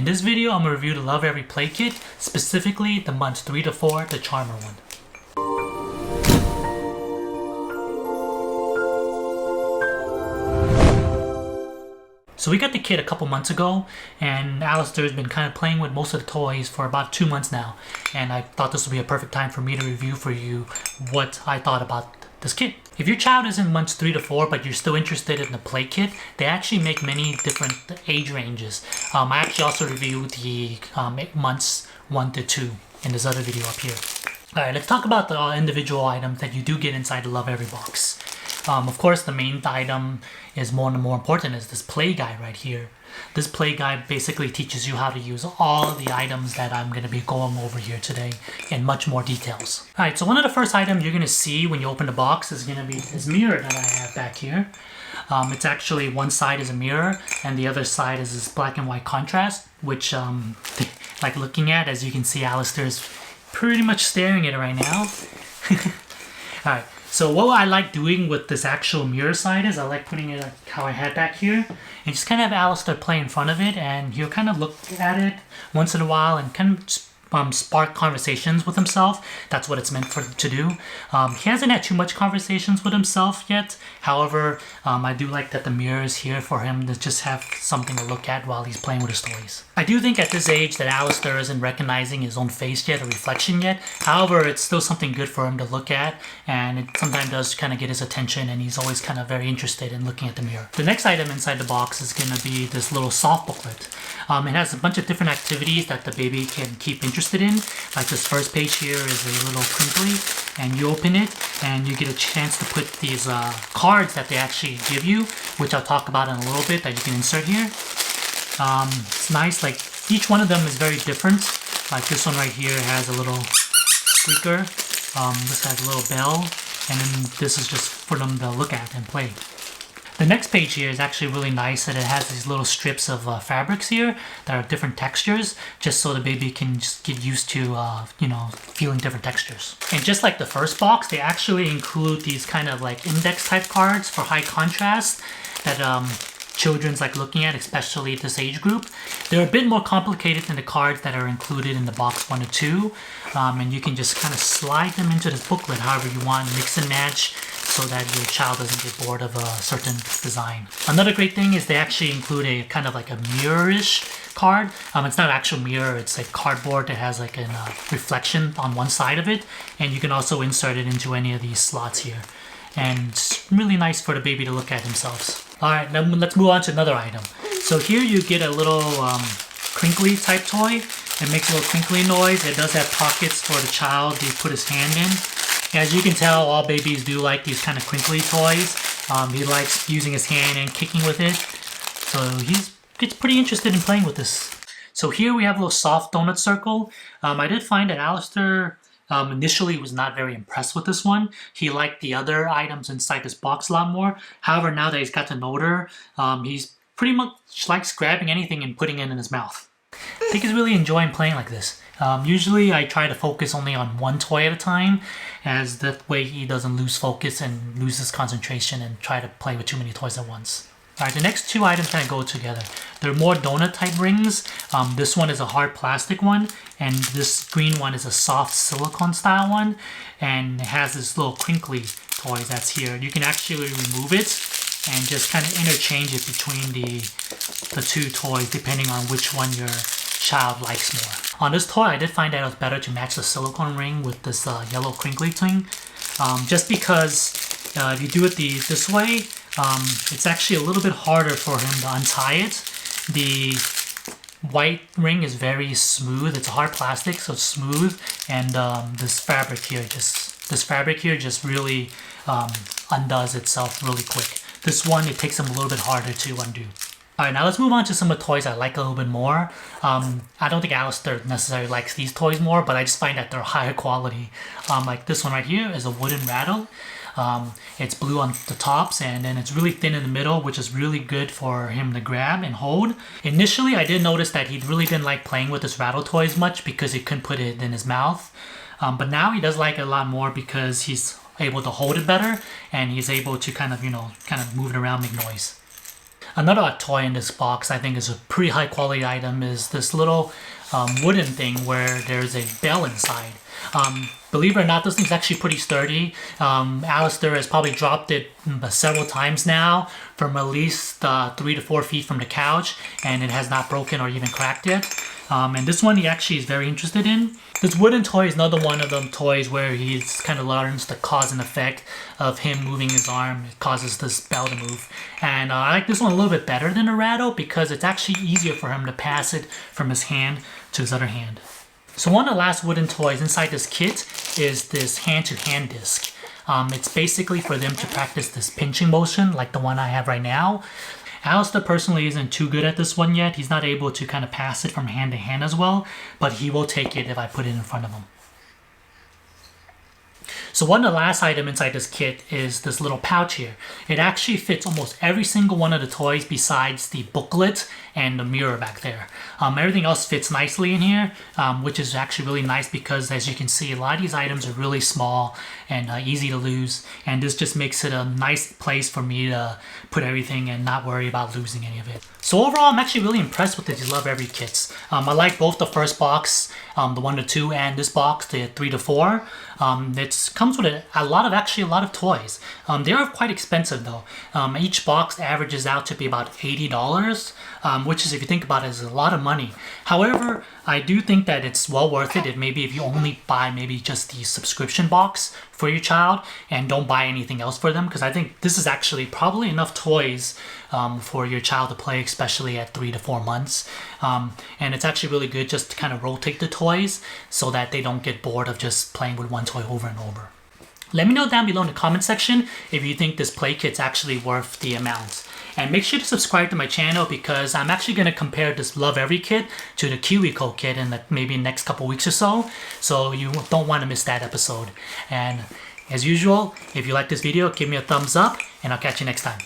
this video, I'm going to review the Lovevery Play Kit, specifically the months 3 to 4, the Charmer one. So we got the kit a couple months ago, and Alistair's been kind of playing with most of the toys for about 2 months now, and I thought this would be a perfect time for me to review for you what I thought about this kit. If your child is in months 3 to 4 but you're still interested in the play kit, they actually make many different age ranges. I actually also reviewed the months 1 to 2 in this other video up here. Alright, let's talk about the individual items that you do get inside the Lovevery box. Of course, the main item is more important is this play guide right here. This play guide basically teaches you how to use all the items that I'm going to be going over here today in much more details. Alright, so one of the first items you're going to see when you open the box is going to be this mirror that I have back here. It's actually one side is a mirror and the other side is this black and white contrast, which like looking at, as you can see, Alistair's pretty much staring at it right now. Alright. So what I like doing with this actual mirror side is I like putting it like how I had back here and just kind of have Alistair play in front of it, and he'll kind of look at it once in a while and kind of spark conversations with himself. That's what it's meant for to do. He hasn't had too much conversations with himself yet. However, I do like that the mirror is here for him to just have something to look at while he's playing with his toys. I do think at this age that Alistair isn't recognizing his own face yet, a reflection yet. However, it's still something good for him to look at, and it sometimes does kind of get his attention, and he's always kind of very interested in looking at the mirror. The next item inside the box is going to be this little soft booklet. It has a bunch of different activities that the baby can keep interested in. Like this first page here is a little crinkly, and you open it and you get a chance to put these cards that they actually give you, which I'll talk about in a little bit, that you can insert here. It's nice, like each one of them is very different. Like this one right here has a little squeaker, this has a little bell, and then this is just for them to look at and play. The next page here is actually really nice, that it has these little strips of fabrics here that are different textures, just so the baby can just get used to, you know, feeling different textures. And just like the first box, they actually include these kind of like index type cards for high contrast that children's like looking at, especially this age group. They're a bit more complicated than the cards that are included in the box 1 or 2, and you can just kind of slide them into this booklet however you want, mix and match, so that your child doesn't get bored of a certain design. Another great thing is they actually include a kind of like a mirror-ish card. It's not an actual mirror, it's like cardboard that has like a reflection on one side of it, and you can also insert it into any of these slots here. And it's really nice for the baby to look at themselves. Alright, now let's move on to another item. So here you get a little crinkly type toy. It makes a little crinkly noise. It does have pockets for the child to put his hand in. As you can tell, all babies do like these kind of crinkly toys. He likes using his hand and kicking with it. So he gets pretty interested in playing with this. So here we have a little soft donut circle. I did find that Alistair initially was not very impressed with this one. He liked the other items inside this box a lot more. However, now that he's got to know her, he's pretty much likes grabbing anything and putting it in his mouth. I think he's really enjoying playing like this. Usually I try to focus only on one toy at a time, as that way he doesn't lose focus and loses concentration and try to play with too many toys at once. Alright, the next two items kind of go together. They're more donut type rings. This one is a hard plastic one, and this green one is a soft silicone style one, and it has this little crinkly toy that's here. You can actually remove it and just kind of interchange it between the two toys depending on which one your child likes more. On this toy, I did find that it was better to match the silicone ring with this yellow crinkly thing, just because if you do it this way, it's actually a little bit harder for him to untie it. The white ring is very smooth. It's a hard plastic, so it's smooth, and this fabric here just really undoes itself really quick. This one, it takes him a little bit harder to undo. Alright, now let's move on to some of the toys I like a little bit more. I don't think Alistair necessarily likes these toys more, but I just find that they're higher quality. Like this one right here is a wooden rattle. It's blue on the tops, and then it's really thin in the middle, which is really good for him to grab and hold. Initially, I did notice that he really didn't like playing with this rattle toy as much because he couldn't put it in his mouth. But now he does like it a lot more because he's able to hold it better, and he's able to kind of move it around, make noise. Another toy in this box I think is a pretty high quality item is this little wooden thing where there's a bell inside. Believe it or not, this thing's actually pretty sturdy. Alistair has probably dropped it several times now from at least 3 to 4 feet from the couch, and it has not broken or even cracked yet. And this one he actually is very interested in. This wooden toy is another one of them toys where he kind of learns the cause and effect of him moving his arm. It causes this bell to move. And I like this one a little bit better than a Rattle because it's actually easier for him to pass it from his hand to his other hand. So one of the last wooden toys inside this kit is this hand-to-hand disc. It's basically for them to practice this pinching motion like the one I have right now. Alistair personally isn't too good at this one yet. He's not able to kind of pass it from hand to hand as well, but he will take it if I put it in front of him. So one of the last items inside this kit is this little pouch here. It actually fits almost every single one of the toys besides the booklet and the mirror back there. Everything else fits nicely in here, which is actually really nice because as you can see, a lot of these items are really small and easy to lose. And this just makes it a nice place for me to put everything and not worry about losing any of it. So overall, I'm actually really impressed with these Lovevery kits. I like both the first box, the 1 to 2, and this box, the 3 to 4. It comes with a lot of toys. They are quite expensive though. Each box averages out to be about $80, which is, if you think about it, is a lot of money. However, I do think that it's well worth it maybe if you only buy maybe just the subscription box for your child and don't buy anything else for them, because I think this is actually probably enough toys for your child to play, especially at 3 to 4 months. And it's actually really good just to kind of rotate the toys so that they don't get bored of just playing with one toy over and over. Let me know down below in the comment section if you think this play kit's actually worth the amount. And make sure to subscribe to my channel because I'm actually going to compare this Lovevery kit to the KiwiCo kit in maybe next couple weeks or so. So you don't want to miss that episode. And as usual, if you like this video, give me a thumbs up and I'll catch you next time.